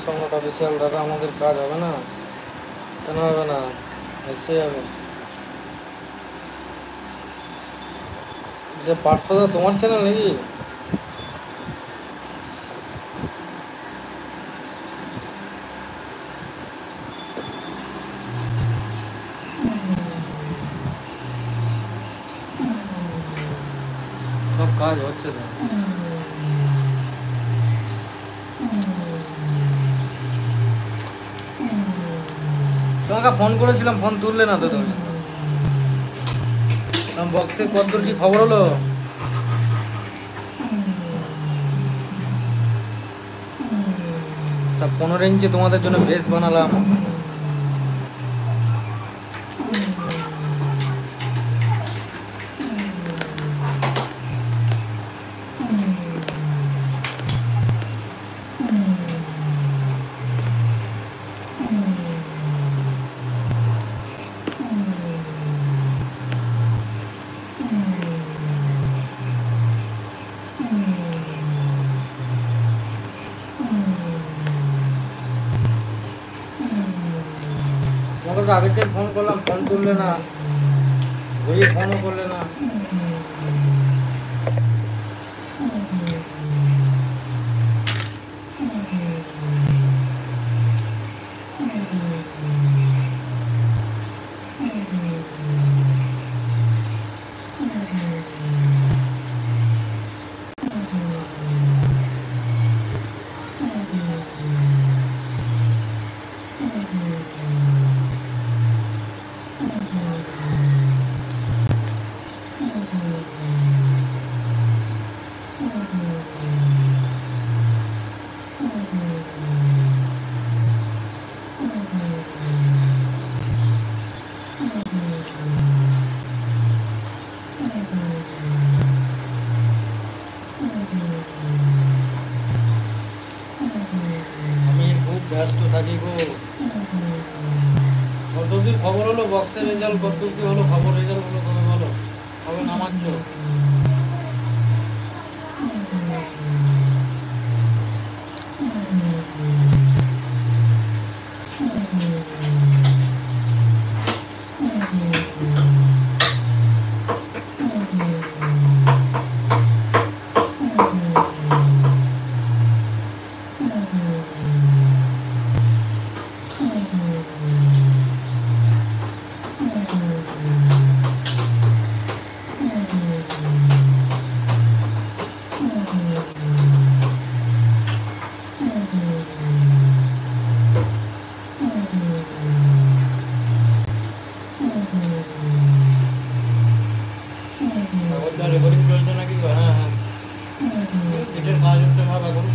সম্রাট অফিসিয়াল দাদা, আমাদের কাজ হবে না? কেন হবে না? নিশ্চয়ই হবে। এটা পার্থদা তোমার চ্যানেল নাকি? সব কাজ হচ্ছে তো। তোমাকে ফোন করেছিলাম, ফোন তুললে না তো তুমি। বক্সে কতদূর কি খবর হলো? সব 15 ইঞ্চি তোমাদের জন্য বেস বানালাম। তোমাকে তো আগের দিন ফোন করলাম, ফোন তুললে না, ঘুরিয়ে ফোনও করলে না। ব্যস্ত থাকি গো। কতদূর খবর হলো বক্সের রেজাল্ট? কতদূর কি হলো খবর? রেজাল্ট হলো কবে বলো? কবে নামাচ্ছ? রেকর্ডিং চলছে নাকি? হ্যাঁ হ্যাঁ, এটার কাজ হচ্ছে ভাব। এখন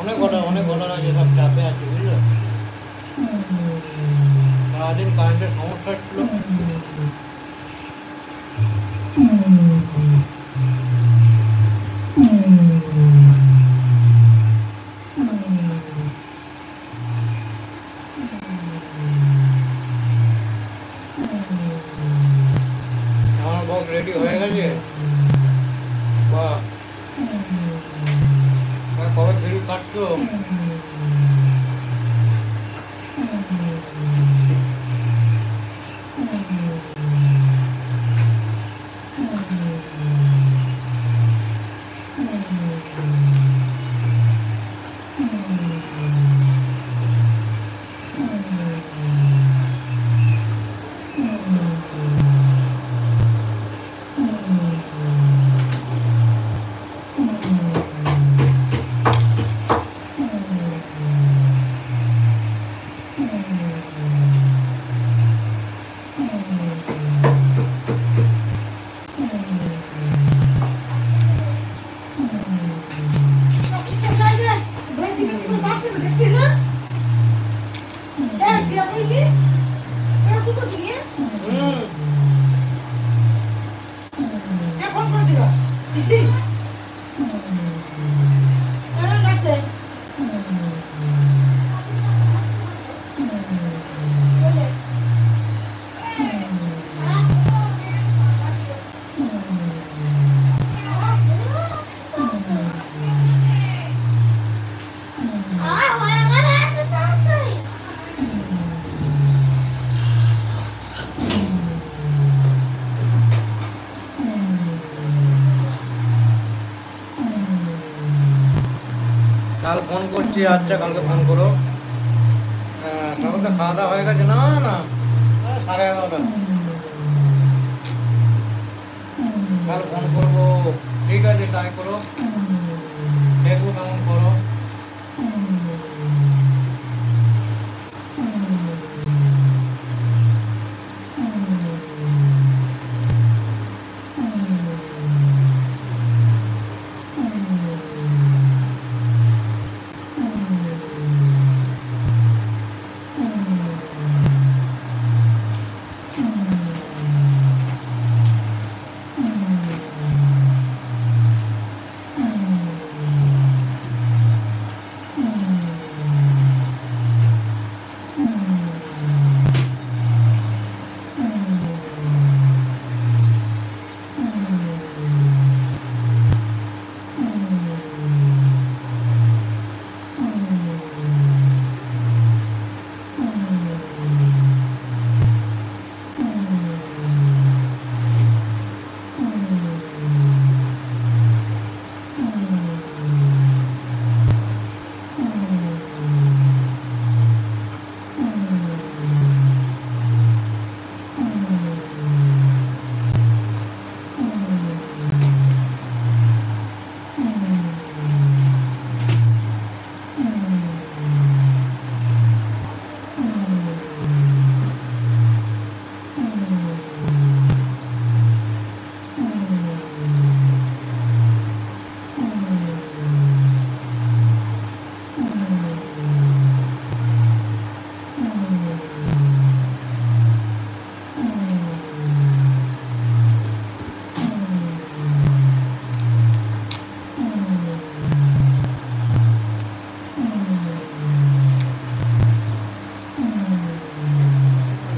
অনেক ঘটনা আছে, সব চাপে আছে বুঝলো। সারাদিন কারেন্টের সমস্যা ছিল। আমার বক্স রেডি হয়ে গেছে। বাহ, কবে ভিডিও কাটছো? ফোন করছি, আচ্ছা কালকে ফোন করো। সকালে খাওয়া দাওয়া হয়ে গেছে? না না, 11:30। কাল ফোন করবো। ঠিক আছে, তাই করো, দেখবো কেমন করো।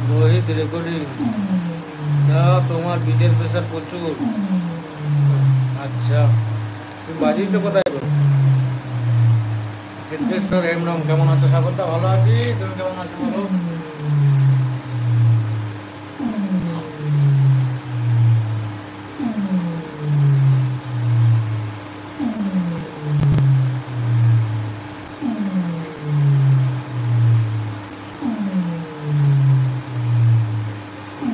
রোহিত রেকর্ডিং। তোমার বিটের প্রেশার প্রচুর। আচ্ছা, তুমি বাজিয়েছো কোথায় গো? সিদ্ধেশ্বর হেমরম। কেমন আছো স্বাগতা? ভালো আছি, তুমি কেমন আছো বলো?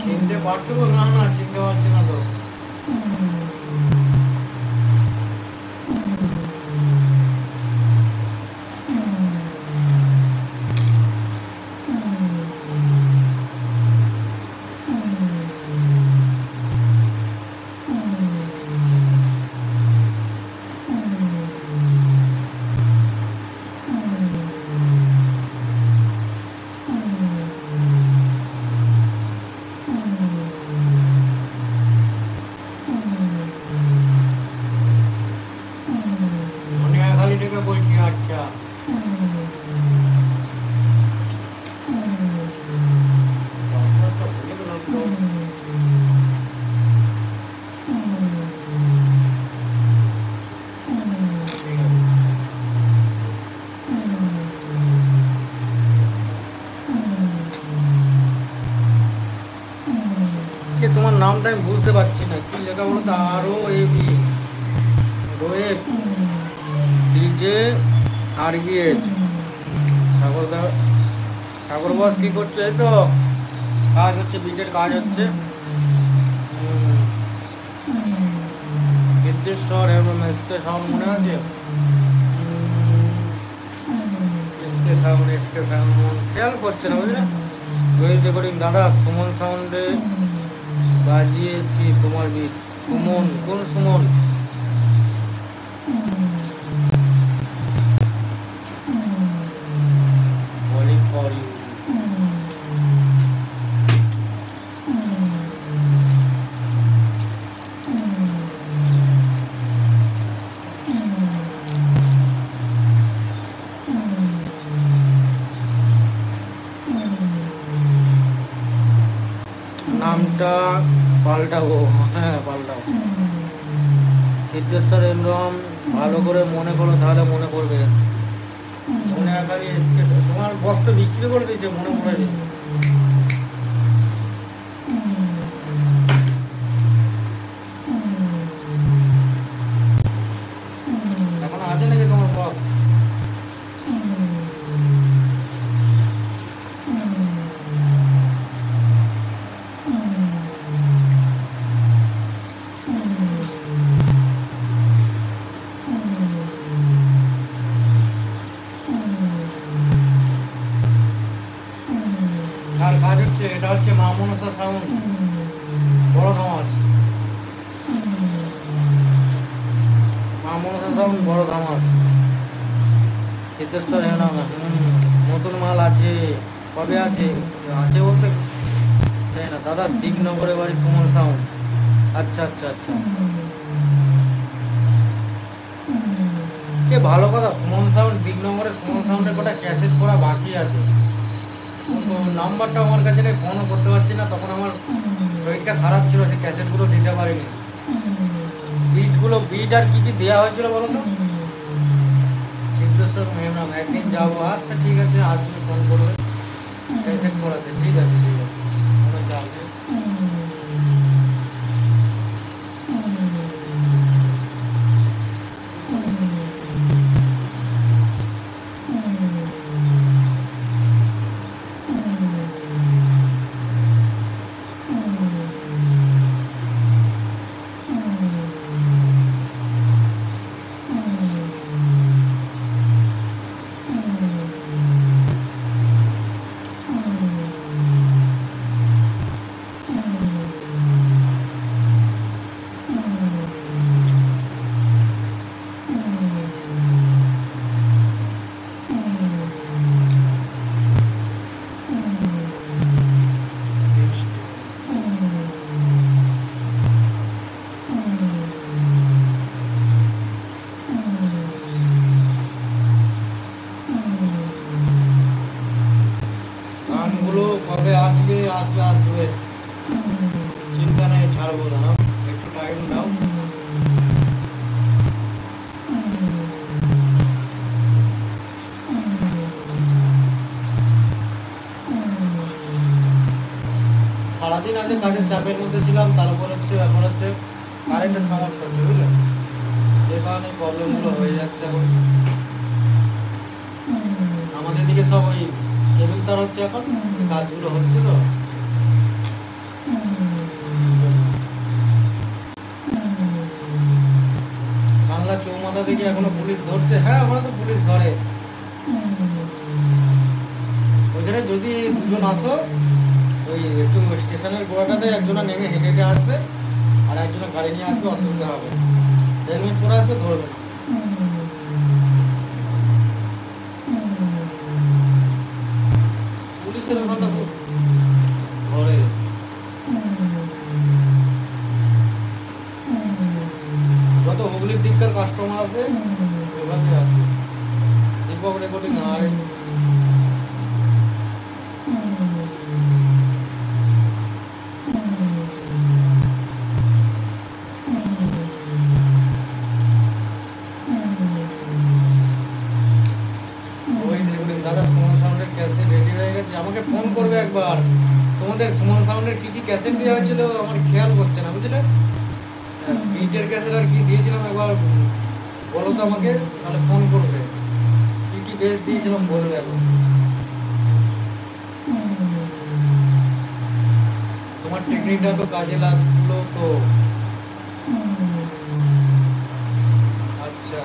চিনতে পারছো? না না, চিনতে পারছি না তো। মনিয়াখালী থেকে বলছি। আচ্ছা, দশটা ভুলে গেলাম তো। ঠিক আছে। তোমার নামটা আমি বুঝতে পারছি না, কি লেখা বলো তো? আরও এবি রোয়েব ডিজে আরবিএচ। সাগরদা, সাগর বস কি করছো? এই তো কাজ হচ্ছে, বিটের কাজ হচ্ছে। সিদ্ধেশ্বর এবং এসকে সাউন্ড মনে আছে? এসকে সাউন্ড খেয়াল করছে না, বুঝলে? রোহিত রেকর্ডিং। দাদা সুমন সাউন্ডে বাজিয়েছি তোমার বিট। সুমন? কোন সুমন? Bowling for you. নামটা পাল্টাবো? হ্যাঁ পাল্টাও। সিদ্ধেশ্বর হেমরম। ভালো করে মনে করো, তাহলে মনে পড়বে। মনে আকারে তোমার বক্স বিক্রি করে দিয়েছে, মনে পড়েছে। এখন আছে নাকি তোমার বক্স? এটা হচ্ছে মা মনসা সাউন্ড, বড় ধামাস। মা মনসা সাউন্ড, বড় ধামাস, সিদ্ধেশ্বর হেনা। নতুন মাল আছে, কবে আছে? আছে বলতে তাই না দাদা, দিগনগরে বাড়ি, সুমন সাউন্ড। আচ্ছা আচ্ছা আচ্ছা, কে ভালো কথা। সুমন সাউন্ড, দিগনগরে সুমন সাউন্ডের কটা ক্যাসেট করা বাকি আছে। নাম্বারটা আমার কাছে নেই, ফোনও করতে পারছি না, তখন আমার শরীরটা খারাপ ছিল, সে ক্যাসেটগুলো দিতে পারিনি। বিট আর কি কি দেওয়া হয়েছিল বলো তো? সিদ্ধেশ্বর মেহরাম, একদিন যাবো। আচ্ছা ঠিক আছে, আসলে ফোন করবে ক্যাসেট করাতে। ঠিক আছে ঠিক আছে, কোনো চাপ নেই। কবে আসবে? আসবে আসবে, চিন্তা নেই, ছাড়বো না, একটু টাইম দাও। সারাদিন আগে কাজের চাপের মধ্যে ছিলাম, তারপর হচ্ছে এখন হচ্ছে কারেন্টের সমস্যা হচ্ছে, বুঝলে, যে কারণে প্রবলেমগুলো হয়ে যাচ্ছে এখন। আমাদের দিকে সব ওই কেবল তার হচ্ছে, এখন কাজগুলো হচ্ছে তো। বাংলা চৌমাথা থেকে এখনো পুলিশ ধরছে। হ্যাঁ, আমরা তো পুলিশ ধরে ওইখানে। যদি দুজন আসো, ওই একটু স্টেশনের গোড়াটাতে একজনা নেমে হেঁটে হেঁটে আসবে, আর একজনা গাড়ি নিয়ে আসবে, অসুবিধা হবে। হেলমেট পরে আসবে, ধরবে না। পুলিশের ওখানটা খুব ধরে। যত হুগলির দিককার কাস্টমার আছে ওখানে আসে, দীপক রেকর্ডিং হয়। দাদা সুমন সাউন্ডের ক্যাসেট রেডি হয়ে গেছে, আমাকে ফোন করবে একবার। তোমাদের সুমন সাউন্ডের কি কি ক্যাসেট দেওয়া হয়েছিল আমার খেয়াল করছে না, বুঝলে। বিটের ক্যাসেট আর কি দিয়েছিলাম, একবার বলো তো আমাকে, তাহলে ফোন করবে। কি কি বেস দিয়েছিলাম বলবে এখন। তোমার টেকনিকটা তো কাজে লাগলো তো। আচ্ছা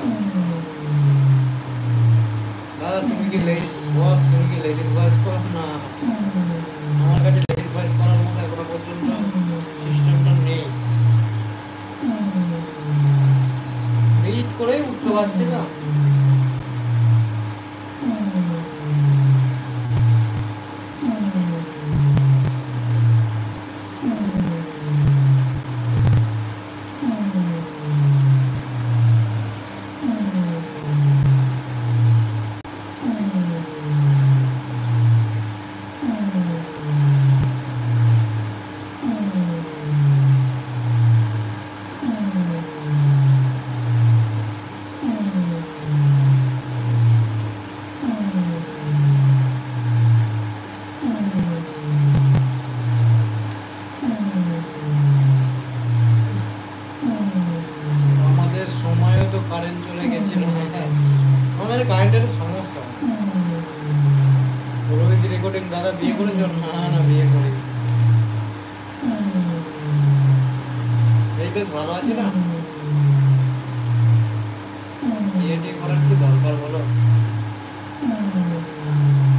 দাদা, তুমি কি লেডিস বস? তুমি কি লেডিস ভয়েস করো? না, আমার কাছে লেডিস ভয়েস করার মতো এখনো পর্যন্ত সিস্টেমটা নেই। এডিট করেই উঠতে পারছি না। কারেন্টের সমস্যা। রোহিত রেকর্ডিং দাদা বিয়ে করেছ? না না, বিয়ে করি। এই বেশ ভালো আছে না, বিয়েটি করার কি দরকার বলো?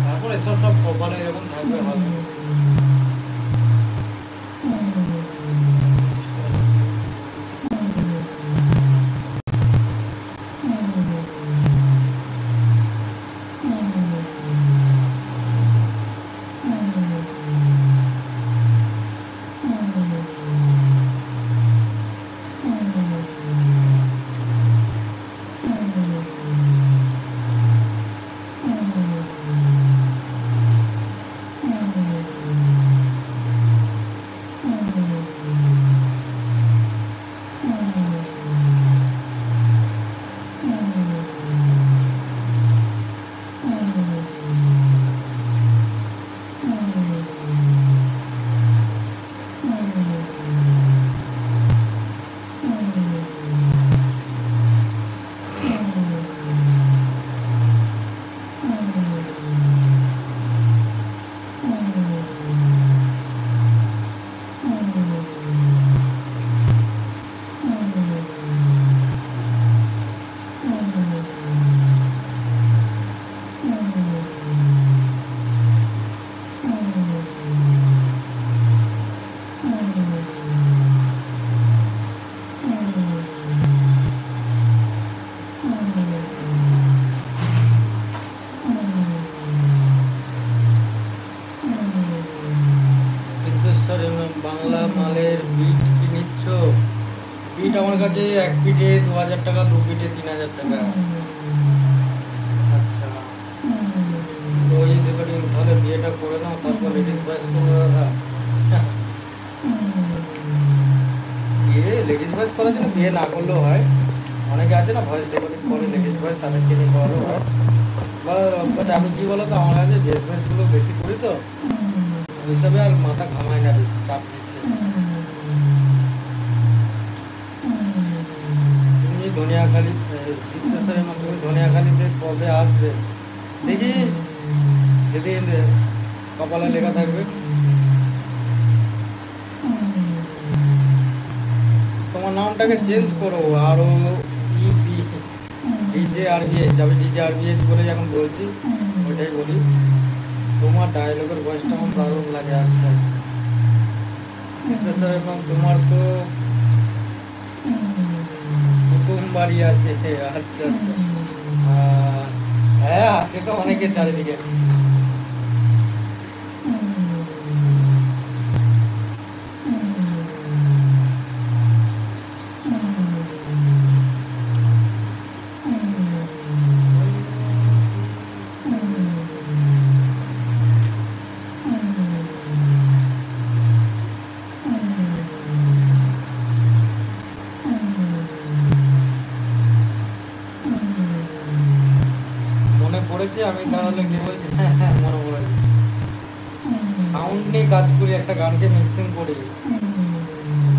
তারপর এসব সব কপালে এরকম থাকবে, হবে। আমার কাছে এক পিঠে 2000 টাকা, দু পিঠে 3000 টাকা। আচ্ছা, ওই দেখি তাহলে বিয়েটা করে নাও, তারপর লেডিস ভয়েস করবো দাদা। বিয়ে লেডিস ভয়েস করার জন্য বিয়ে না করলেও হয়। অনেকে আছে না ভয়েস রেকর্ডিং করে লেডিস ভয়েস, তাদেরকে নিয়ে করালেও হয়। বাট আমি কি বলতো, আমার কাছে বিজনেসগুলো বেশি করি তো, ওই হিসাবে আর মাথা ঘামায় না, বেশি চাপ নিচ্ছে। তুমি ধনিয়াখালী সিদ্ধেশ্বরের মধ্যে, তুমি ধনিয়াখালীতে কবে আসবে দেখি, যেদিন কপালে লেখা থাকবে। তোমার নামটাকে চেঞ্জ করো, আরও ডিজে আরবিএইচ, আমি ডিজে আরবিএইচ বলে এখন বলছি, ওইটাই বলি। তোমার ডায়লগের ভয়েসটা আমার দারুণ লাগে। আচ্ছা আচ্ছা, সিদ্ধেশ্বর, এবং তোমার তো কুটুম বাড়ি আছে। আচ্ছা আচ্ছা, হ্যাঁ আছে তো অনেকে চারিদিকে। মনে পড়েছে, আমি তাহলে কি বলছি, হ্যাঁ হ্যাঁ মনে পড়েছে। সাউন্ড নিয়ে কাজ করি, একটা গানকে মিক্সিং করি,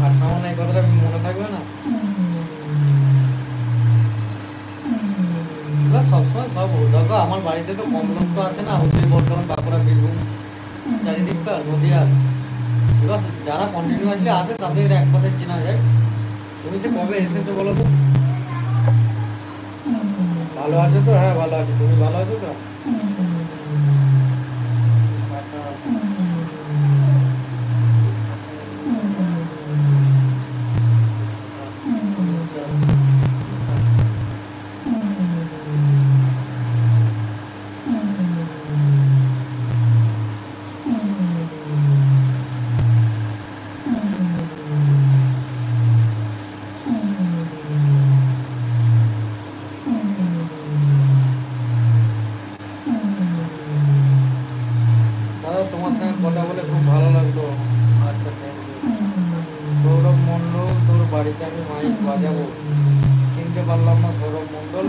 আর সাউন্ড এই কথাটা আমি মনে থাকবে না। এবার সবসময় সব দেখো, আমার বাড়িতে তো কম লোক তো আসে না, হুগলি, বর্ধমান, বাঁকুড়া, বীরভূম, চারিদিকটা নদীয়া। এবার যারা কন্টিনিউয়াসলি আসে তাদের এক কথায় চেনা যায়। তুমি সে কবে এসেছো বলো তো? ভালো আছো তো? হ্যাঁ ভালো আছো, তুমি ভালো আছো তো? দাদা তোমার সঙ্গে কথা বলে খুব ভালো লাগলো। আচ্ছা, থ্যাংক ইউ। সৌরভ মণ্ডল, তোর বাড়িতে আমি মাইক বাজাবো। চিনতে পারলাম না সৌরভ মণ্ডল,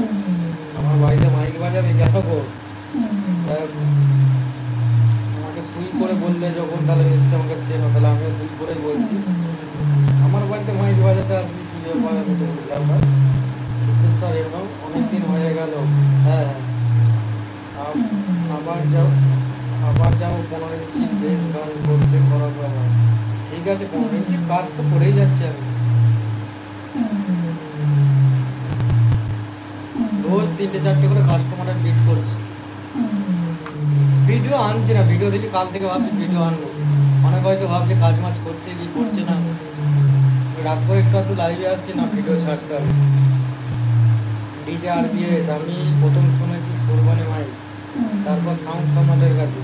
আমার বাড়িতে মাইক বাজাবে কেন গো? আমাকে তুই করে বললে যখন, তাহলে নিশ্চয়ই আমাকে চেনো, তাহলে আমিও তুই করেই বলছি। আমার বাড়িতে মাইক বাজাতে আসবি কি ব্যাপার, আমি তো বুঝলাম না। স্যার এরকম অনেকদিন হয়ে গেল। হ্যাঁ হ্যাঁ, আবার যাবো 15 ইঞ্চি বেস গান করতে, করাবো আমার। ঠিক আছে, 15 ইঞ্চির কাজ তো করেই যাচ্ছে আমি, রোজ 3-4টে করে কাস্টমারের বিট করছি। ভিডিও আনছি না, ভিডিও দেখি কাল থেকে ভাবছি ভিডিও আনবো। অনেক হয়তো ভাবছে কাজ মাছ করছে কি করছে না, রাত করে একটু লাইভে আসছি না, ভিডিও ছাড়তে হবে। ডিজে আরবিএস আমি প্রথম শুনেছি সুরবানি মাই, তারপর সাউন্ড সমাজের কাছে।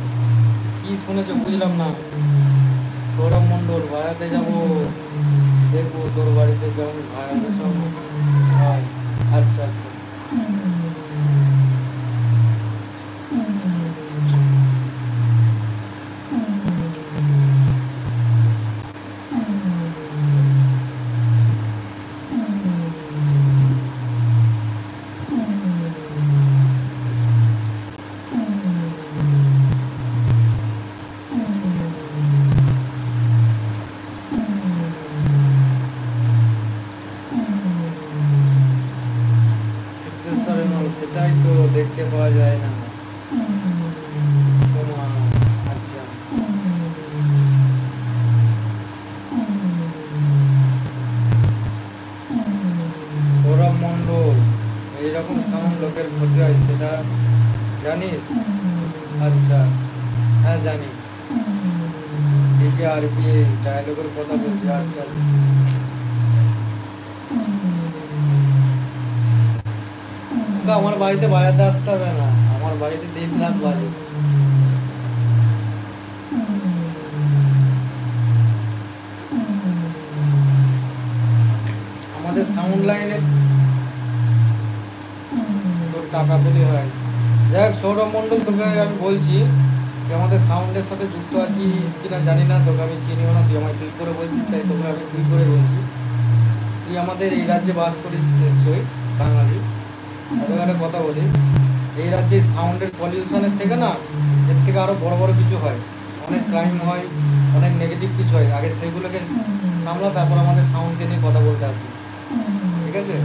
কি শুনেছো বুঝলাম না। সৌরভ মণ্ডল, বাড়াতে যাবো, দেখবো তোর বাড়িতে কেমন ভাইয়ের সঙ্গে হয়। আচ্ছা আচ্ছা, সিদ্ধেশ্বরের নাম সেটাই তো দেখতে পাওয়া যায় না। তোমার আচ্ছা, সৌরভ মণ্ডল, এইরকম সাউন্ড লোকের ক্ষতি হয় সেটা জানিস? আচ্ছা, হ্যাঁ জানি। ডিজে আরবিএস ডায়লগের কথা বলছি। আচ্ছা আচ্ছা, আমার বাড়িতে বাজাতে আসতে হবে না, আমার বাড়িতে 3 লাখ বাজে। আমাদের সাউন্ড লাইনের তোর টাকা পেলে হয়। যাই হোক সৌরভ মণ্ডল, তোকে আমি বলছি যে আমাদের সাউন্ডের সাথে যুক্ত আছিস কিনা জানি না, তোকে আমি চিনিও না, তুই আমায় তুই করে বলছিস, তাই তোকে আমি তুই করে বলছি। তুই আমাদের এই রাজ্যে বাস করিস নিশ্চয়ই, বাঙালি। তোকে একটা কথা বলি, এই রাজ্যে সাউন্ডের পলিউশনের থেকে না, এর থেকে আরও বড় বড় কিছু হয়, অনেক ক্রাইম হয়, অনেক নেগেটিভ কিছু হয়। আগে সেইগুলোকে সামলা, তারপর আমাদের সাউন্ডকে নিয়ে কথা বলতে আসি, ঠিক আছে?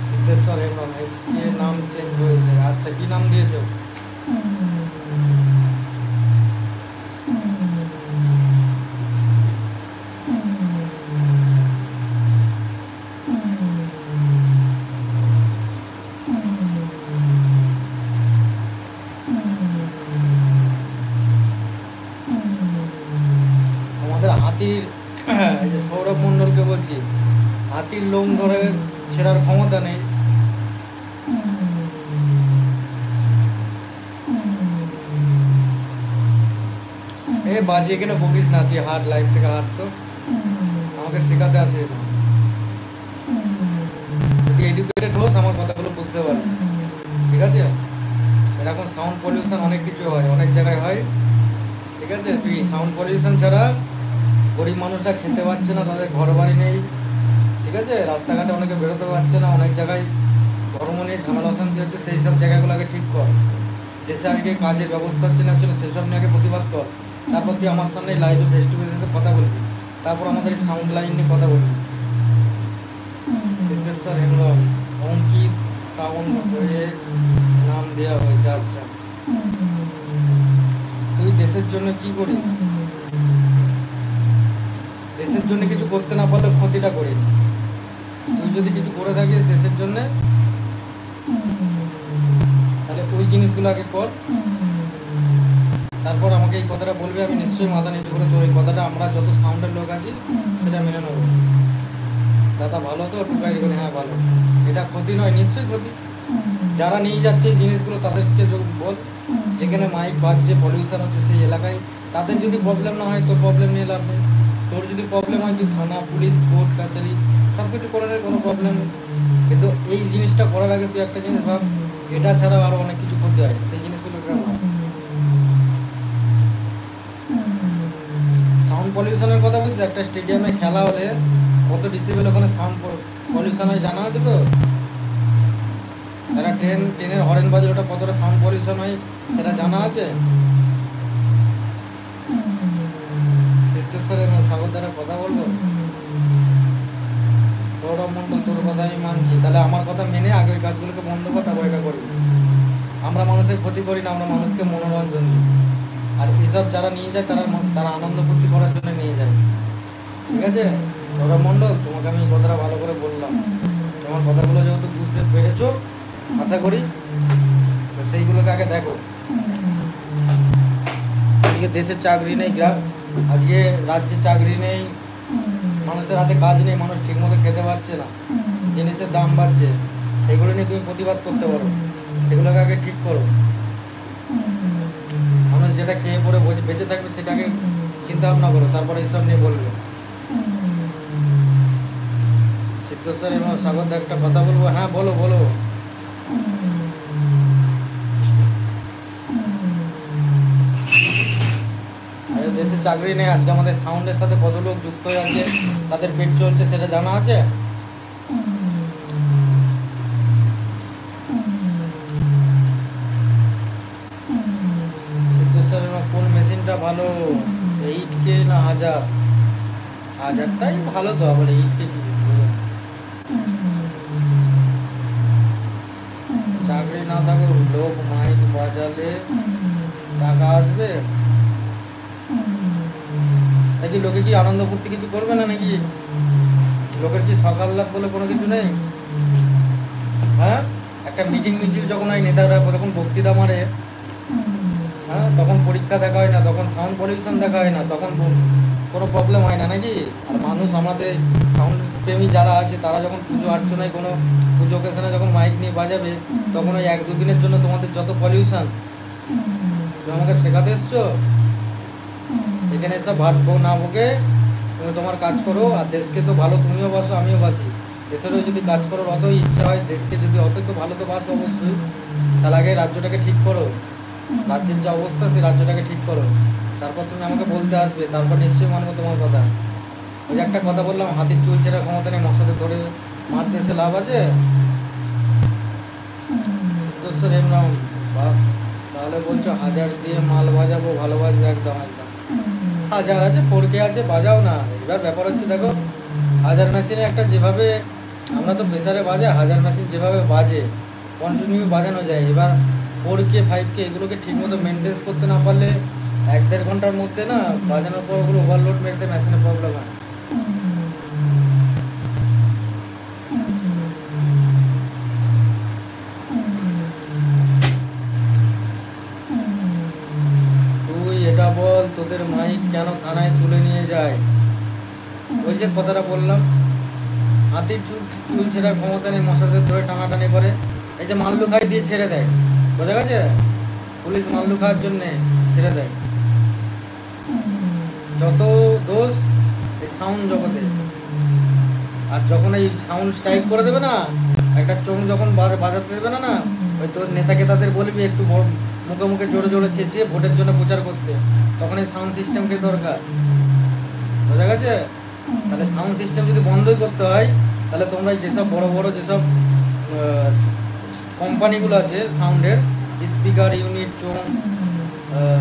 সিদ্ধেশ্বর হেমব্রম, এসকে নাম চেঞ্জ হয়েছে। আচ্ছা, কি নাম দিয়েছো? আমাদের হাতির, এই যে সৌরভ মণ্ডলকে বলছি, হাতির লোম ধরে ছেঁড়ার ক্ষমতা নেই। এ বাজে এখানে বকিস না, তুই হাট, লাইভ থেকে হাট, তো আমাকে শেখাতে আসিস না। যদি এডুকেটেড হোস আমার কথাগুলো বুঝতে পারবি, ঠিক আছে? এরকম সাউন্ড পলিউশন অনেক কিছু হয়, অনেক জায়গায় হয়, ঠিক আছে? তুই সাউন্ড পলিউশন ছাড়া গরিব মানুষরা খেতে পাচ্ছে না, তাদের ঘর বাড়ি নেই, ঠিক আছে? রাস্তাঘাটে অনেকে বেরোতে পারছে না, অনেক জায়গায় ধর্ম নিয়ে ঝামেলা অশান্তি হচ্ছে, সেই সব জায়গাগুলো আগে ঠিক কর। দেশে আগে কাজের ব্যবস্থা হচ্ছে না, হচ্ছিল, সেসব নিয়ে আগে প্রতিবাদ কর। তারপর তুই আমার সামনে লাইভে ফেস টু ফেস এসে কথা বলবি, তারপর আমাদের এই সাউন্ড লাইন নিয়ে কথা বলবি। সিদ্ধেশ্বর হেমব্রম, অঙ্কিত সাউন্ড হয়ে নাম দেওয়া হয়েছে। আচ্ছা, তুই দেশের জন্য কি করিস? দেশের জন্য কিছু করতে না পারলে ক্ষতিটা করি। তুই যদি কিছু করে থাকিস দেশের জন্য, তাহলে ওই জিনিসগুলো আগে কর, তারপর আমাকে এই কথাটা বলবি, আমি নিশ্চয়ই মাথা নিচু করে তোর এই কথাটা, আমরা যত সাউন্ডের লোক আছি সেটা মেনে নেব। দাদা ভালো তো? টুকাই করে হ্যাঁ ভালো। এটা ক্ষতি নয়, নিশ্চয়ই ক্ষতি। যারা নিয়ে যাচ্ছে এই জিনিসগুলো তাদেরকে বল, যেখানে মাইক বাজছে, পলিউশন হচ্ছে সেই এলাকায়, তাদের যদি প্রবলেম না হয় তোর প্রবলেম নিয়ে লাভ নেই। তোর যদি প্রবলেম হয় তুই থানা, পুলিশ, কোর্ট কাছারি সব কিছু করার কোনো প্রবলেম নেই, কিন্তু এই জিনিসটা করার আগে তুই একটা জিনিস ভাব, এটা ছাড়াও আরও অনেক কিছু করতে হয়, সেই জিনিসগুলো কেমন হয়। সাউন্ড পলিউশনের কথা বলছিস, একটা স্টেডিয়ামে খেলা হলে কত ডিসিবেল ওখানে সাউন্ড পলিউশন হয় জানা আছে তো? একটা ট্রেনের হরেন বাজে ওটা কতটা সাউন্ড পলিউশন হয় সেটা জানা আছে? সিদ্ধেশ্বরের সাগর দ্বারা কথা বলবো। সৌরভ মণ্ডল, তোর কথা আমি মানছি, তাহলে আমার কথা মেনে আগে ওই কাজগুলোকে বন্ধ কর, তারপর এটা করবি। আমরা মানুষের ক্ষতি করি না, আমরা মানুষকে মনোরঞ্জন দিই। আর এসব যারা নিয়ে যায় তারা আনন্দ ফুর্তি করার জন্য নিয়ে যায়, ঠিক আছে? সৌরভ মণ্ডল, তোমাকে আমি কথাটা ভালো করে বললাম, তোমার কথাগুলো যেহেতু বুঝতে পেরেছো আশা করি, তো সেইগুলোকে আগে দেখো। আজকে দেশের চাকরি নেই, আজকে রাজ্যে চাকরি নেই, মানুষের হাতে কাজ নেই, মানুষ ঠিকমতো খেতে পারছে না, জিনিসের দাম বাড়ছে, সেগুলো নিয়ে তুমি প্রতিবাদ করতে পারো, সেগুলোকে আগে ঠিক করো। মানুষ যেটা খেয়ে পরে বেঁচে থাকবে সেটাকে চিন্তা ভাবনা করো, তারপরে এইসব নিয়ে বলবে। সিদ্ধেশ্বর এবং সাগর দা একটা কথা বলবো। হ্যাঁ বলো বলো। দেশে চাকরি নেই, আজকে আমাদের সাউন্ডের সাথে কত লোক যুক্ত হয়ে আছে, তাদের পেট চলছে সেটা জানা আছে? সিদ্ধেশ্বরের কোন মেশিনটা ভালো, 8K না 1000? 1000টাই ভালো তো, আবার 8K কি? চাকরি না থাকো, লোক মাইক বাজালে টাকা আসবে, নাকি লোকে কি আনন্দ ফুর্তি কিছু করবে না নাকি? লোকের কি সকাল লাভ বলে কোনো কিছু নেই? হ্যাঁ, একটা মিটিং মিছিল যখন হয়, নেতারা যখন বক্তৃতা মারে, হ্যাঁ, তখন পরীক্ষা দেখা হয় না, তখন সাউন্ড পলিউশন দেখা হয় না, তখন কোনো প্রবলেম হয় না নাকি? আর মানুষ, আমাদের সাউন্ড প্রেমী যারা আছে, তারা যখন পুজো অর্চনায়, কোনো পুজো অকেশনে যখন মাইক নিয়ে বাজাবে, তখন ওই 1-2 দিনের জন্য তোমাদের যত পলিউশন, তুমি আমাকে শেখাতে এসছো? এখানে এসব ভাট না বকে তুমি তোমার কাজ করো, আর দেশকে তো ভালো তুমিও বাসো আমিও বাসি, দেশেরও যদি কাজ করার অতই ইচ্ছা হয়, দেশকে যদি অত তো ভালো তো বাস অবশ্যই, তাহলে আগে রাজ্যটাকে ঠিক করো, রাজ্যের যা অবস্থা সেই রাজ্যটাকে ঠিক করো, তারপর তুমি আমাকে বলতে আসবে, তারপর নিশ্চয়ই মানবো তোমার কথা। ওই যে একটা কথা বললাম, হাতির চুল ছেঁড়া ক্ষমতা নেই, মশাতে ধরে মারতে এসে লাভ আছে? দোস্তর এমন তাহলে বলছো 1000 দিয়ে মাল বাজাবো, ভালো বাজবে একদম একদম। 1000 আছে, 4K আছে, বাজাও না। এবার ব্যাপার হচ্ছে দেখো, 1000 মেশিনে একটা যেভাবে আমরা তো প্রেসারে বাজে, 1000 মেশিন যেভাবে বাজে কন্টিনিউ বাজানো যায়। এবার 4K 5K এগুলোকে ঠিকমতো মেনটেন্স করতে না পারলে 1-1.5 ঘন্টার মধ্যে না বাজানোর পর ওগুলো ওভারলোড মেরতে মেশিনের প্রবলেম হয়। তুই এটা বল, তোদের মাইক কেন থানায় তুলে নিয়ে যায়? ওই যে কথাটা বললাম, হাতির চুল ছেঁড়ার ক্ষমতা নেই, মশাদের ধরে টানাটানি করে। এই যে মাল্লু খাই দিয়ে ছেড়ে দেয়, বোঝা গেছে? পুলিশ মাল্লু খাওয়ার জন্যে ছেড়ে দেয়। যত দোষ এই সাউন্ড জগতে। আর যখন এই সাউন্ড স্ট্রাইক করে দেবে না, একটা চোং যখন বাজাতে দেবে না, না ওই তোর নেতাকে তাদের বলবি একটু মুখে মুখে জোরে জোরে চেঁচিয়ে ভোটের জন্য প্রচার করতে, তখন এই সাউন্ড সিস্টেমকে দরকার, বোঝা গেছে? তাহলে সাউন্ড সিস্টেম যদি বন্ধই করতে হয়, তাহলে তোমরা যেসব বড় বড় যেসব কোম্পানিগুলো আছে সাউন্ডের, স্পিকার ইউনিট, চোং,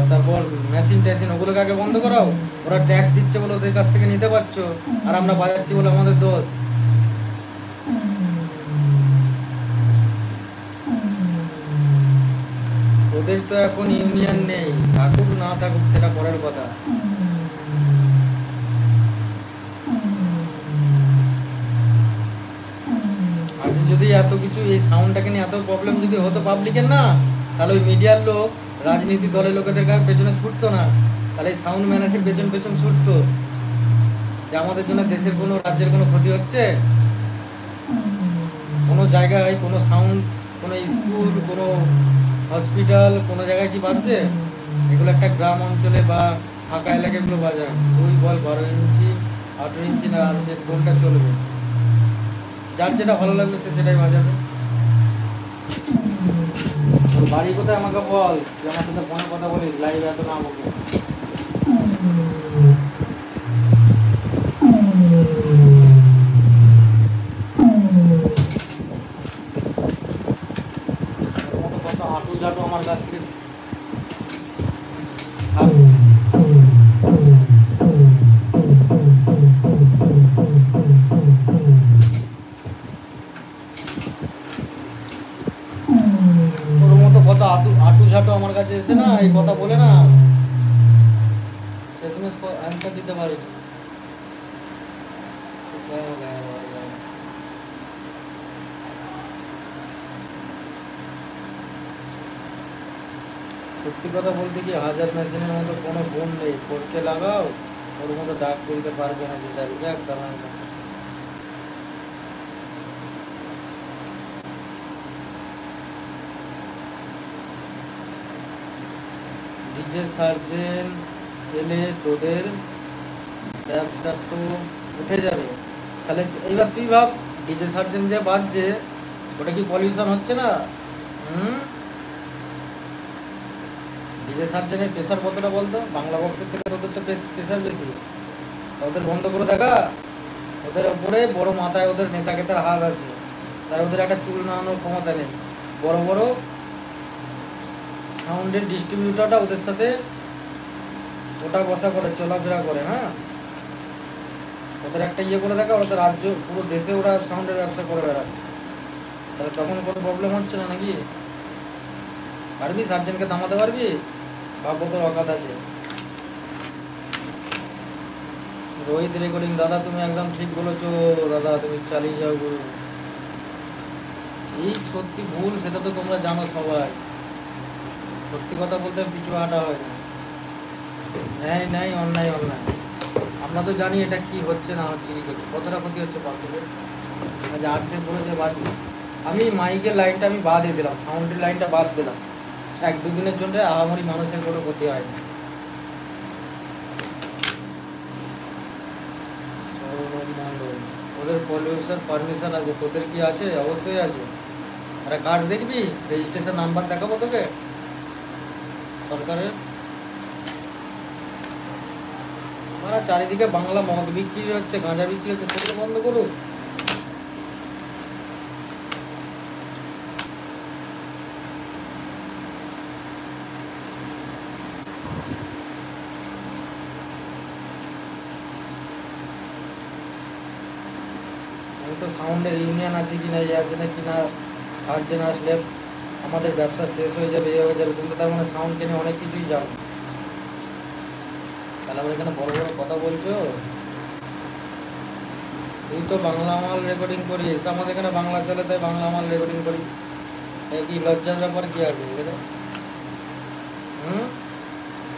তারপর মেশিন টেশিন, ওগুলোকে আগে বন্ধ করাও। ওরা ট্যাক্স দিচ্ছে বলে ওদের কাছ থেকে নিতে পারছো, আর আমরা বাজাচ্ছি বলে আমাদের দোষ। ওদের তো এখন ইউনিয়ন নেই, থাকুক না থাকুক সেটা পরের কথা। আজ যদি এত কিছু এই সাউন্ডটাকে নিয়ে এত প্রবলেম যদি হতো পাবলিকের না, তাহলে ওই মিডিয়ার লোক রাজনীতি দলের লোকেদের কাছে পেছনে ছুটতো না, তাহলে এই সাউন্ড ম্যানেজের পেছন পেছন ছুটতো যে আমাদের জন্য দেশের কোনো রাজ্যের কোনো ক্ষতি হচ্ছে, কোনো জায়গায় কোনো সাউন্ড, কোনো স্কুল, কোনো হসপিটাল, কোনো জায়গায় কি বাজছে? এগুলো একটা গ্রাম অঞ্চলে বা ফাঁকা এলাকাগুলো বাজায়। তুই বল 12 ইঞ্চি 18 ইঞ্চি না, আর সে কোনটা চলবে? যার যেটা ভালো লাগবে সে সেটাই বাজাবে। তোর বাড়ি কোথায় আমাকে বল, তুই আমার সাথে ফোনে কথা বলিস, লাইভে এত না বলবো। কত আটু জাটু আমার কাছ থেকে আটু ঝাটু আমার কাছে এসে না এই কথা বলে না, শেষমেশ অ্যান্সার দিতে পারি। সত্যি কথা বলতে কি, 1000 মেশিনের মতো কোনো গুণ নেই। 4K লাগাও, ওর মতো ডাক তুলতে পারবে না যে যাবে একদম একদম। ডিজে সার্জেন এলে তোদের ব্যবসা তো উঠে যাবে। তাহলে এইবার তুই ভাব, ডিজে সার্জেন যে বাজছে ওটা কি পলিউশন হচ্ছে না? ডিজে সার্জেনের প্রেশার কতটা বলতো? বাংলা বক্সের থেকে তোদের তো প্রেশার বেশি। ওদের বন্ধ করে দেখা, ওদের ওপরে বড় মাথায় ওদের নেতা কেতার হাত আছে, তার ওদের একটা চুল নাড়ানোর ক্ষমতা নেই। বড় বড় সাউন্ডের ডিস্ট্রিবিউটারটা ওদের সাথে ওটা বসা করে, চলাফেরা করে। হ্যাঁ, ওদের একটা ইয়ে করে দেখা, ওদের রাজ্য পুরো দেশে ওরা সাউন্ডের ব্যবসা করে বেড়াচ্ছে। তাহলে তখন কোনো প্রবলেম হচ্ছে না নাকি? পারবি সার্জেনকে থামাতে পারবি? ভাববো তোর অকাত আছে। রোহিত রেকর্ডিং, দাদা তুমি একদম ঠিক বলেছো, দাদা তুমি চালিয়ে যাও গুরু। ঠিক সত্যি ভুল সেটা তো তোমরা জানো সবাই, সত্যি কথা বলতে পিছু হাঁটা হয় না। ন্যায় ন্যায়, অন্যায় অন্যায়। আমরা তো জানি এটা কি হচ্ছে না হচ্ছে, কি করছে, কতটা ক্ষতি হচ্ছে পাবলিকের। আজ আর্টসের পরে যে বাজছে, আমি মাইকের লাইনটা আমি বাদ দিয়ে দিলাম, সাউন্ডের লাইনটা বাদ দিলাম, 1-2 দিনের জন্য আহামরি মানুষের কোনো ক্ষতি হয় না। ওদের পলিউশন পারমিশন আছে, তোদের কি আছে? অবশ্যই আছে। আরে কার্ড দেখবি, রেজিস্ট্রেশন নাম্বার দেখাবো তোকে সরকারের। ওরা চারিদিকে বাংলা মদ বিক্রি হচ্ছে, গাঁজা বিক্রি হচ্ছে, সেগুলো বন্ধ করুক। আমি তো সাউন্ডের ইউনিয়ন আছে কি না, ইয়ে আছে না কি না সার্চে না আসলে আমাদের ব্যবসা শেষ হয়ে যাবে, এ হয়ে যাবে। তুমি তো তার মানে সাউন্ড কিনে অনেক কিছুই জানো, তাহলে আবার এখানে বড় বড় কথা বলছো। তুই তো বাংলা মাল রেকর্ডিং করিস, আমাদের এখানে বাংলা চলে তাই বাংলা মাল রেকর্ডিং করি। কি লজ্জার ব্যাপার কি আছে এখানে?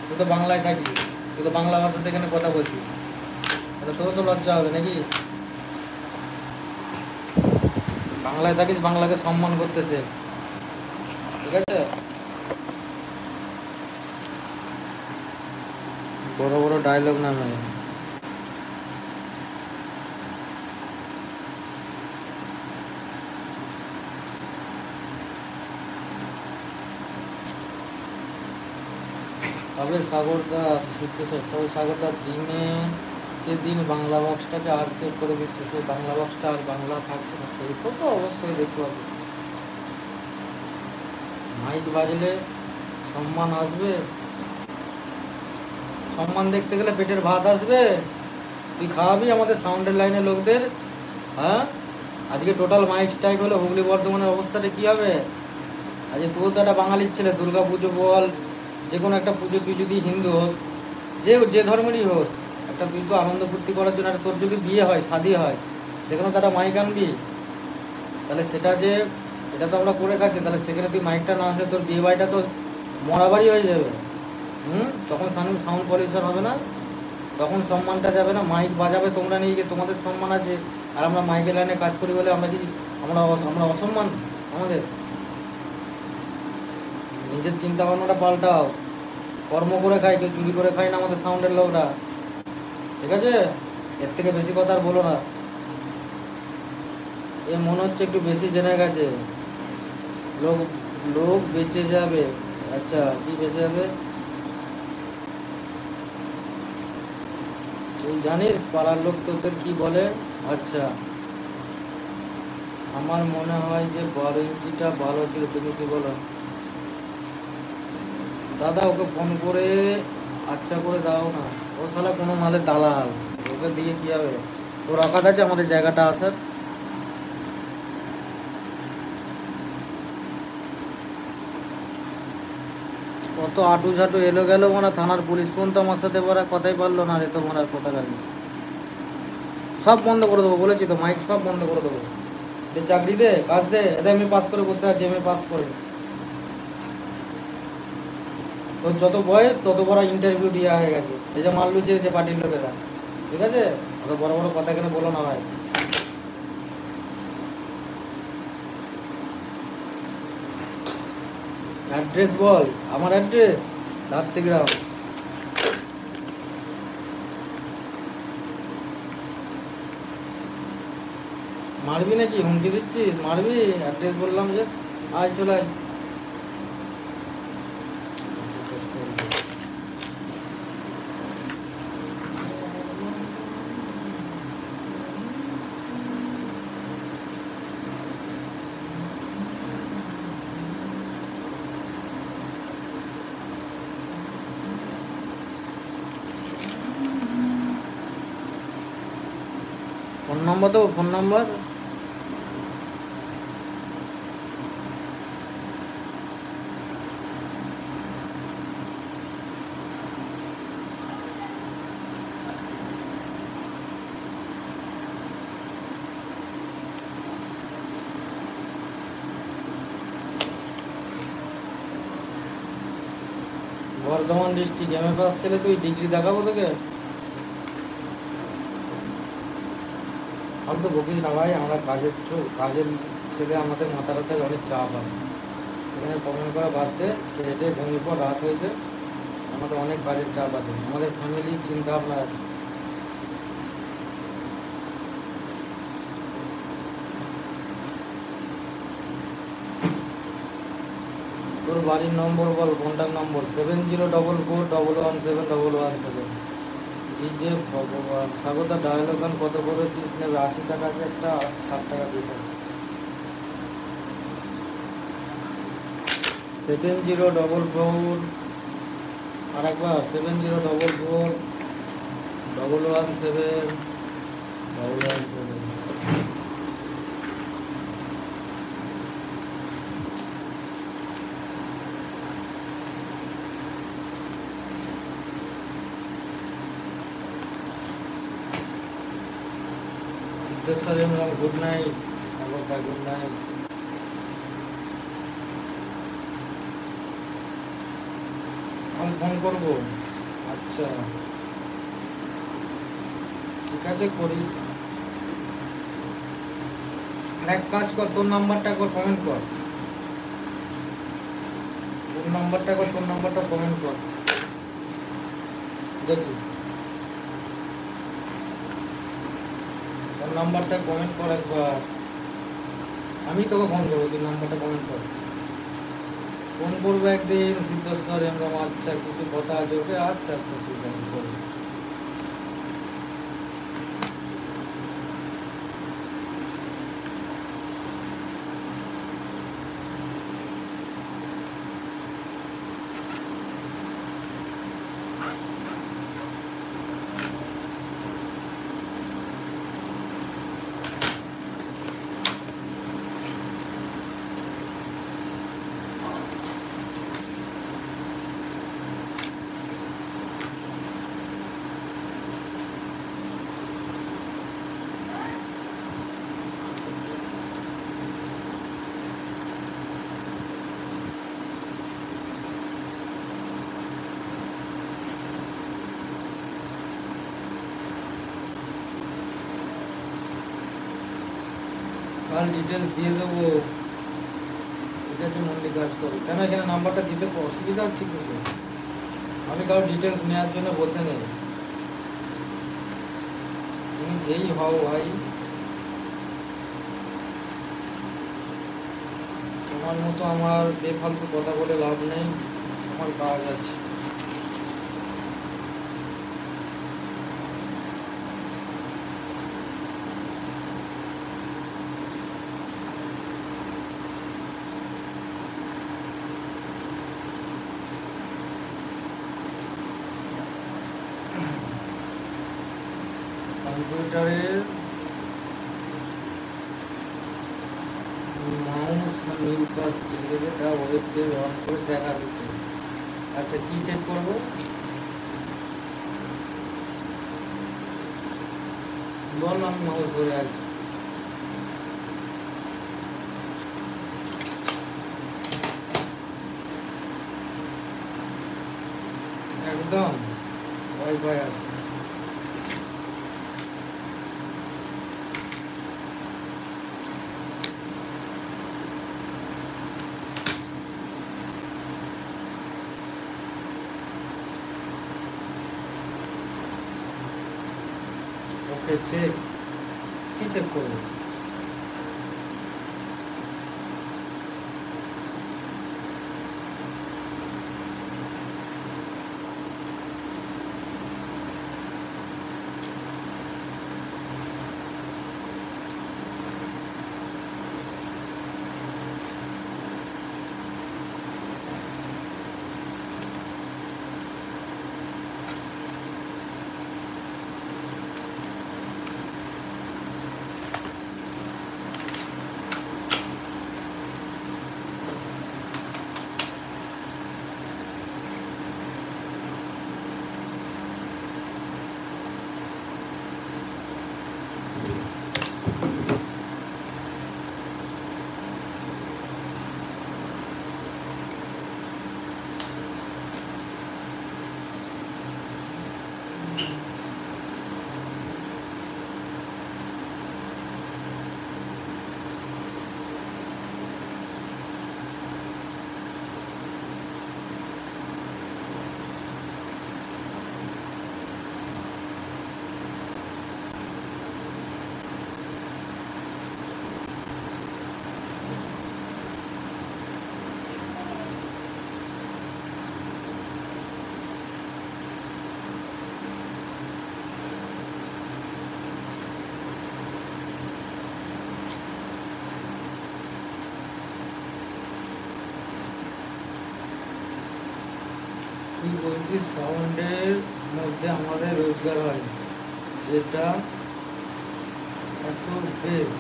তুই তো বাংলায় থাকিস, তুই তো বাংলা ভাষাতে এখানে কথা বলছিস, তাহলে তোর তো লজ্জা হবে নাকি? বাংলায় থাকিস, বাংলাকে সম্মান করতেছে, ঠিক আছে? বড় বড় ডায়লগ না মেরে। তবে সাগরদা শিখতেছে, তবে সাগরদা দিনে দিন বাংলা বক্সটাকে আর সেভ করে দিচ্ছে, সেই বাংলা বক্সটা আর বাংলা থাকছে না, সেই তো অবশ্যই দেখতে পাবে। মাইক বাজলে সম্মান আসবে, সম্মান দেখতে গেলে পেটের ভাত আসবে। তুই খাওয়াবি আমাদের সাউন্ডের লাইনের লোকদের? হ্যাঁ, আজকে টোটাল মাইক স্ট্রাইক হলে হুগলি বর্ধমানের অবস্থাটা কী হবে? আজকে তোর তো একটা বাঙালির ছেলে, দুর্গা পুজো বল, যে কোনো একটা পুজো, তুই যদি হিন্দু হোস, যে ধর্মেরই হোস, একটা তুই তো আনন্দ ফুর্তি করার জন্য একটা, তোর যদি বিয়ে হয় শাদি হয় সেখানে তো একটা মাইক আনবি। তাহলে সেটা যে এটা তো আমরা করে খাচ্ছি, তাহলে সেখানে তুই মাইকটা না আসলে তোর বিয়ে বাড়িটা তো মরাবাড়ি হয়ে যাবে। তখন সাউন্ড পলিউশন হবে না, তখন সম্মানটা যাবে না। মাইক বাজাবে তোমরা নিয়ে গিয়ে, তোমাদের সম্মান আছে, আর আমরা মাইকের লাইনে কাজ করি বলে আমরা কি আমরা অসম্মান? আমাদের নিজের চিন্তা ভাবনাটা পাল্টাও। কর্ম করে খাই, কেউ চুরি করে খাই না আমাদের সাউন্ডের লোকরা, ঠিক আছে? এর থেকে বেশি কথা আর বলো না। এ মনে হচ্ছে একটু বেশি জেনে গেছে। লোক লোক বেঁচে যাবে। আচ্ছা, কি বেঁচে যাবে? তুই জানিস পাড়ার লোক তোদের কি বলে? আচ্ছা, আমার মনে হয় যে 12 ইঞ্চিটা ভালো ছিল, তুমি কি বলো? দাদা ওকে ফোন করে আচ্ছা করে দাও না, ও শালা কোনো মালের দালাল, ওকে দিয়ে কী হবে? ওর অকাত আছে আমাদের জায়গাটা আসার? কত আটু ঝাটু এলো গেল, মানে থানার পুলিশ পর্যন্ত আমার সাথে ওরা কথাই পারলো না রে, তো আর কথা লাগে। সব বন্ধ করে দেবো বলেছি তো, মাইক সব বন্ধ করে দেবো। চাকরি দে, কাজ দে, এদের আমি পাস করে বসে আছি, আমি পাস করে। তোর যত বয়স তত বড় ইন্টারভিউ দেওয়া হয়ে গেছে, এই যে মাল্লু চেয়েছে পার্টির লোকেরা, ঠিক আছে? অত বড় বড় কথা কেন বলো না ভাই। অ্যাড্রেস বল, আমার অ্যাড্রেস ধাত্রিগ্রাম। মারবি নাকি? হুমকি দিচ্ছিস? মারবি? অ্যাড্রেস বললাম যে, আয় চলে আয়। ফোন নম্বর দেবো, phone number. Bardhaman district M A pass ছেলে, তুই ডিগ্রি দেখাবো তোকে? আমি তো বকিস না ভাই, আমরা কাজের ছেলে, আমাদের মাথাটাতে অনেক চাপ আছে। এখানে কমেন্ট করা বাদ দে, হেঁটে ঘুমিয়ে পর, রাত হয়েছে, আমাদের অনেক কাজের চাপ আছে, আমাদের ফ্যামিলির চিন্তা ভাবনা আছে। বাড়ির নম্বর বল, কন্ট্যাক্ট নম্বর 7044117117 ডিজে ভগবান। স্বাগতা ডায়লগ গান কত করে পিস নেবে? 80 টাকা আছে একটা, 60 টাকা পিস আছে। 7044 আর একবার 7044117117 good night Swagata, good night. আমি ফোন করবো, আচ্ছা ঠিক আছে করিস। আর এক কাজ কর, তোর নাম্বারটা একবার কমেন্ট কর, তোর নাম্বারটা কমেন্ট কর দেখি, তোর নাম্বারটা কমেন্ট কর একবার, আমি তোকে ফোন করবো, তুই নাম্বারটা কমেন্ট কর। ফোন করবো একদিন সিদ্ধেশ্বর এরকম, আচ্ছা কিছু কথা আছে ওকে, আচ্ছা আচ্ছা ঠিক আছে করবো। কাল ডিটেলস দিয়ে দেবো, ঠিক আছে মন্দির কাজ করো। কেন এখানে নাম্বারটা দিতে অসুবিধা হচ্ছে কিছু? আমি কারো ডিটেলস নেওয়ার জন্য বসে নেই, তুমি যেই হও ভাই, তোমার মতো আমার বেফালতু কথা বলে লাভ নেই, আমার কাজ আছে। কম্পিউটারের মাউস না মিউকাস কি লিখেছে, এটা ওয়েব দিয়ে অন করে দেখা দিতে। আচ্ছা কি চেক করবো? বল, আমি মাউস ধরে আছি। একদম ওয়াইফাই আছে। ওকে চেক, কি চেক করবো? তুই বলছিস সাউন্ডের মধ্যে আমাদের রোজগার হয়, যেটা এত বেশ।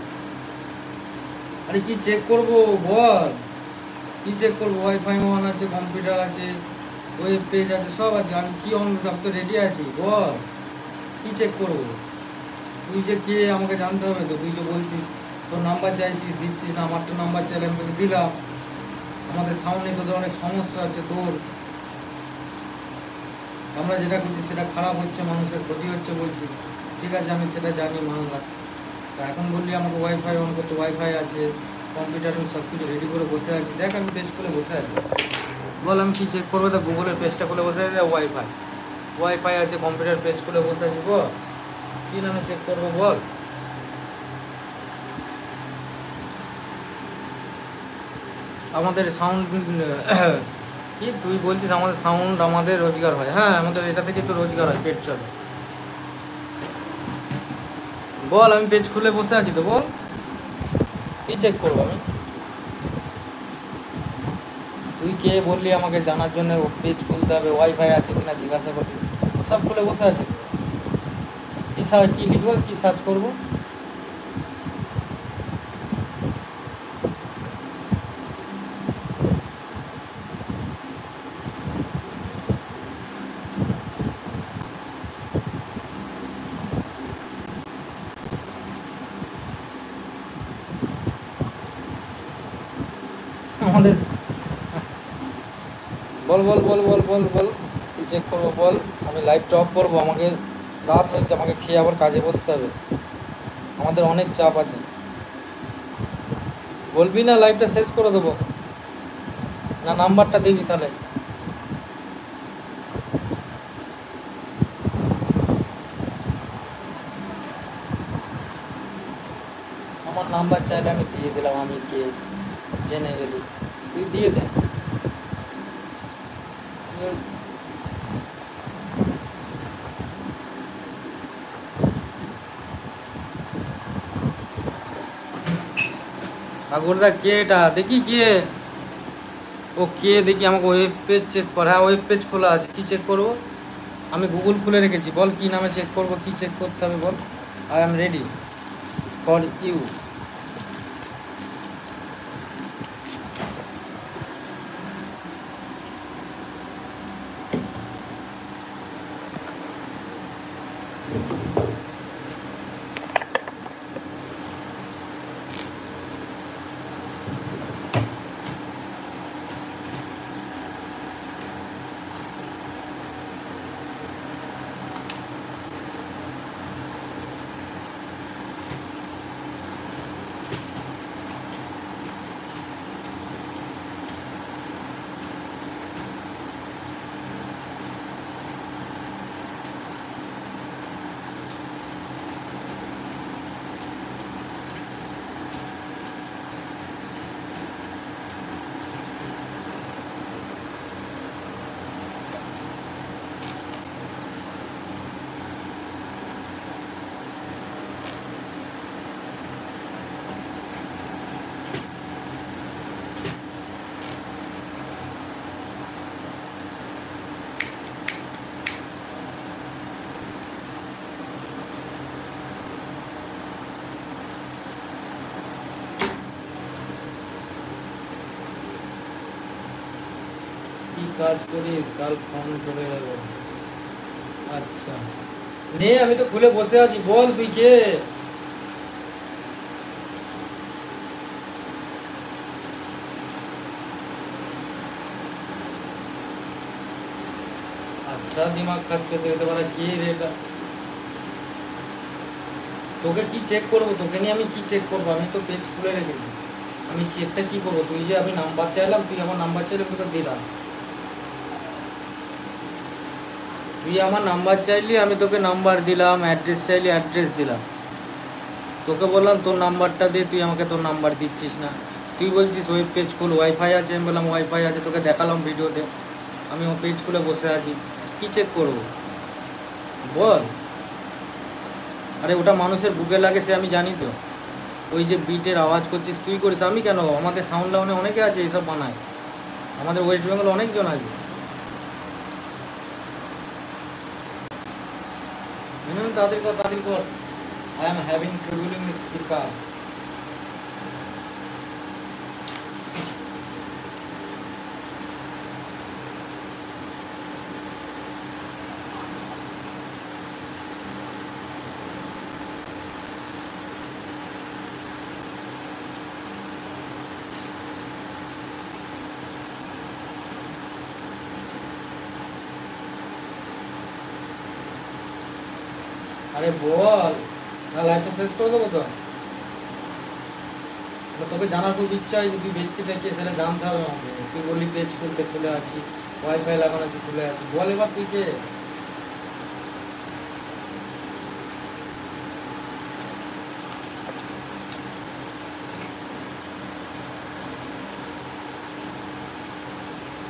আরে কি চেক করব বল, কি চেক করবো? ওয়াইফাই অন আছে, কম্পিউটার আছে, ওয়েব পেজ আছে, সব আছে। আমি কি অন, সব তো রেডি আছি, বল কি চেক করবো? তুই যে কে আমাকে জানতে হবে তো। তুই যে বলছিস তোর নাম্বার চাইছিস, দিচ্ছিস না। আমার তো নাম্বার চাইলে আমি তোকে দিলাম। আমাদের সাউন্ডে তোদের অনেক সমস্যা আছে তোর। আমরা যেটা করছি সেটা খারাপ হচ্ছে, মানুষের ক্ষতি হচ্ছে বলছিস। ঠিক আছে, আমি সেটা জানি, মানলাম। তা এখন বললি আমাকে ওয়াইফাই অন করতে, ওয়াইফাই আছে, কম্পিউটার সব কিছু রেডি করে বসে আছি। দেখ আমি পেজ খুলে বসে আছি, বল আমি কি চেক করবো? তো গুগলের পেজটা খুলে বসে আছে, ওয়াইফাই ওয়াইফাই আছে, কম্পিউটার পেজ খুলে বসে আছি। বল কী নামে চেক করবো বল? আমাদের সাউন্ড কি তুই বলছিস আমাদের সাউন্ড আমাদের রোজগার হয়? হ্যাঁ, আমাদের এটা থেকে তো রোজগার হয়, পেট চলে। বল আমি পেজ খুলে বসে আছি তো, বল কি চেক করবো আমি? তুই কে বললি আমাকে জানার জন্য পেজ খুলতে হবে, ওয়াইফাই আছে কিনা জিজ্ঞাসা করবি? সব খুলে বসে আছে। কি লিখবো, কি সার্চ করবো? আমাদের বল বল বল বল বল বল কি চেক করবো বল? আমি লাইভটা অফ করবো, আমাকে রাত হয়েছে, আমাকে খেয়ে আবার কাজে বসতে হবে। আমাদের অনেক চাপ আছে। বলবি না লাইভটা শেষ করে দেবো? না নাম্বারটা দিবি তাহলে? আমার নাম্বার চাইলে আমি দিয়ে দিলাম, আমি কে জেনে গেলি, তুই দিয়ে দে। ঠাকুরদা কে এটা দেখি, কে ও কে দেখি, আমাকে ওয়েব পেজ চেক কর। হ্যাঁ ওয়েব পেজ খোলা আছে, কি চেক করবো? আমি গুগল খুলে রেখেছি, বল কি নামে চেক করবো, কি চেক করতে হবে বল? I am ready for you. কি কাজ করিস? কাল ফোন চলে যাবে। আচ্ছা নে, আমি তো খুলে বসে আছি, বল তুই কে? আচ্ছা দিমাগ খাচ্ছে তো, এতে পারা কে রে এটা? তোকে কি চেক করবো? তোকে নিয়ে আমি কি চেক করবো? আমি তো পেজ খুলে রেখেছি, আমি চেকটা কি করবো? তুই যে আমি নাম্বার চাইলাম, তুই আমার নাম্বার চাইলে তোকে দিলাম। তুই আমার নাম্বার চাইলি, আমি তোকে নাম্বার দিলাম, অ্যাড্রেস চাইলি অ্যাড্রেস দিলাম। তোকে বললাম তোর নাম্বারটা দে, তুই আমাকে তোর নাম্বার দিচ্ছিস না। তুই বলছিস ওয়েব পেজ খুল, ওয়াইফাই আছে, আমি বললাম ওয়াইফাই আছে, তোকে দেখালাম ভিডিওতে, আমি ও পেজ খুলে বসে আছি। কি চেক করবো বল? আরে ওটা মানুষের বুকে লাগে, সে আমি জানি তো। ওই যে বিটের আওয়াজ করছিস তুই করিস, আমি কেন? আমাদের সাউন্ড লাউনে অনেকে আছে, এইসব বানায়। আমাদের ওয়েস্ট বেঙ্গল অনেকজন আছে। তাড়াতাড়ি কর। I am having trouble in speaker. আরে বল, না লাইফটা শেষ করে দেবো তো। তোকে জানার খুব ইচ্ছা হয় যে তুই ব্যক্তিটা কে সেটা জানতে হবে আমাকে। তুই বললি পেজ খুলতে খুলে আছি, ওয়াইফাই লাগানো আছে খুলে আছি, বল এবার তুই কে?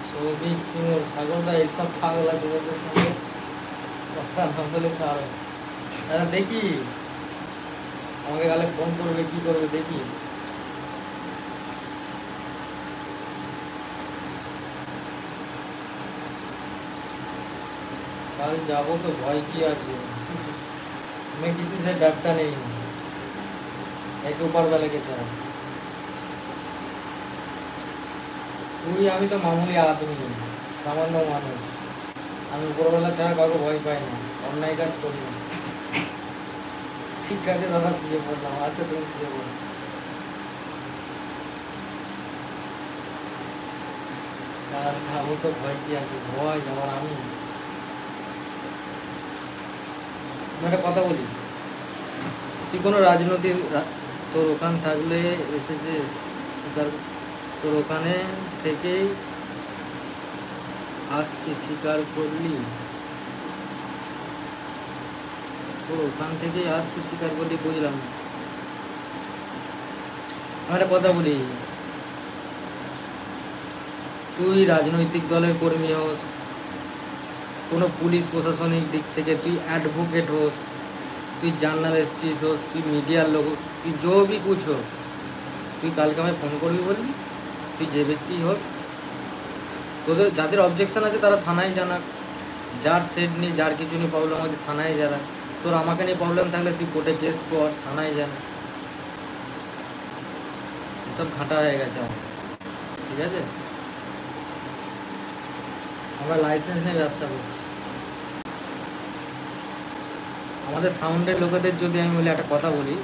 সৌভিক সিংহ সাগরদা এইসব পাগলা যুবকদের সঙ্গে কথা না বলে ছাড়। দাদা দেখি আমাকে কালে ফোন করবে কি করবে দেখি। কাল যাবো তো ভয় কি আছে, मैं किसी से डरता नहीं हूँ, एक ऊपर वाले के ছাড়া। তুই আমি তো মামুলি আদমি, সামান্য মানুষ। আমি উপরবেলা ছাড়া কাউকে ভয় পাই না, অন্যায় কাজ করি না। ঠিক আছে দাদা, শুয়ে পড়লাম। আচ্ছা তুমি শুয়ে পড়ো। যাবো তো ভয় কি আছে, ভয় আবার আমি। একটা কথা বলি, তুই কোনো রাজনৈতিক তোর ওখান থাকলে এসেছে স্বীকার, তোর ওখানে থেকেই আসছি স্বীকার করলি, তোর ওখান থেকেই আসছি স্বীকার করলি, বুঝলাম। আমি একটা কথা বলি, তুই রাজনৈতিক দলের কর্মী হোস, কোনো পুলিশ প্রশাসনিক দিক থেকে তুই অ্যাডভোকেট হোস, তুই জার্নালিস্ট হোস, তুই মিডিয়ার লোক, তুই जो भी कुछ हो, তুই কালকে আমায় ফোন করবি বলবি। তুই যে ব্যক্তি হোস, তোদের যাদের অবজেকশন আছে তারা থানায় জানাক, যার সেট নিয়ে যার কিছু নিয়ে প্রবলেম আছে থানায় জানা। তোর আমাকে নিয়ে প্রবলেম থাকলে তুই কোর্টে কেস কর, থানায় জানা। এসব ঘাটা হয়ে গেছে আমার, ঠিক আছে? আমরা লাইসেন্স নিয়ে ব্যবসা করছি। আমাদের সাউন্ডের লোকেদের যদি আমি বলি একটা কথা বলি,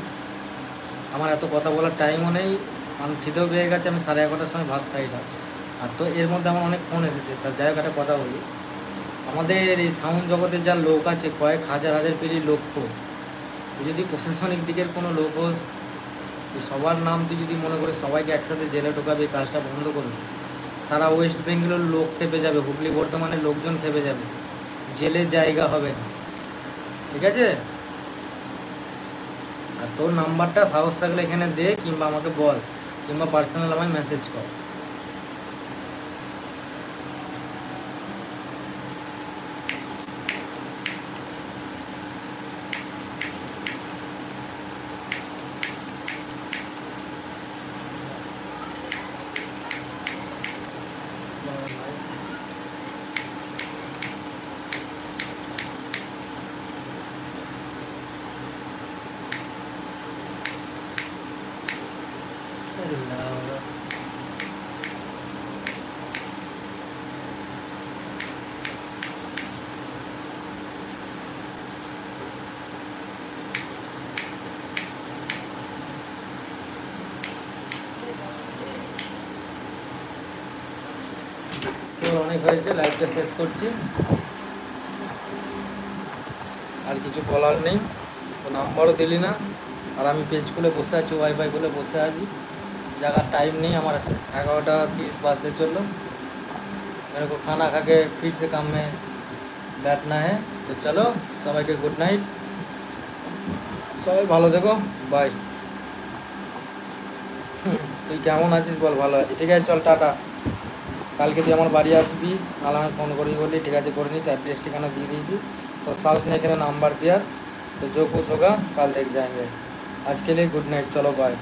আমার এত কথা বলার টাইমও নেই, আমি খিদেও পেয়ে গেছে, আমি 11:30টার সময় ভাত খাই না। আর তো এর মধ্যে আমার অনেক ফোন এসেছে, তার যাই হোক একটা কথা বলি, আমাদের এই সাউন্ড জগতে যা লোক আছে কয়েক হাজার পেরি লক্ষ, তুই যদি প্রশাসনিক দিকের কোনো লোক হোস, তুই সবার নাম তুই যদি মনে করে সবাইকে একসাথে জেলে ঢোকাবে, এই কাজটা বন্ধ করবে। সারা ওয়েস্ট বেঙ্গলের লোক খেপে যাবে, হুগলি বর্ধমানের লোকজন খেপে যাবে, জেলে জায়গা হবে না, ঠিক আছে? আর তোর নাম্বারটা সাহস থাকলে এখানে দে, কিংবা আমাকে বল, কিংবা পার্সোনাল আমায় মেসেজ কর। অনেক হয়েছে, লাইভটা শেষ করছি, আর কিছু বলার নেই। তো নাম্বারও দিলি না, আর আমি পেজ খুলে বসে আছি, ওয়াইফাই খুলে বসে আছি, জায়গার টাইম नहीं, हमारा 11:30 बजते चलो, मेरे को खाना खा के फिर से काम में बैठना है। तो चलो সবাইকে গুড নাইট, সবাই ভালো থেকো, বাই। তুই কেমন আছিস বল? ভালো আছি, ঠিক আছে, চল টাটা। কালকে তুই আমার বাড়ি আসবি, নাহলে আমি ফোন করবি বললি, ঠিক আছে করে নিস, एड्रेस ठिकाना দিয়ে দিয়েছি। तो साउस ने नंबर दिया, तो जो कुछ होगा कल देख जाएंगे। आज के लिए गुड नाइट, चलो बाय।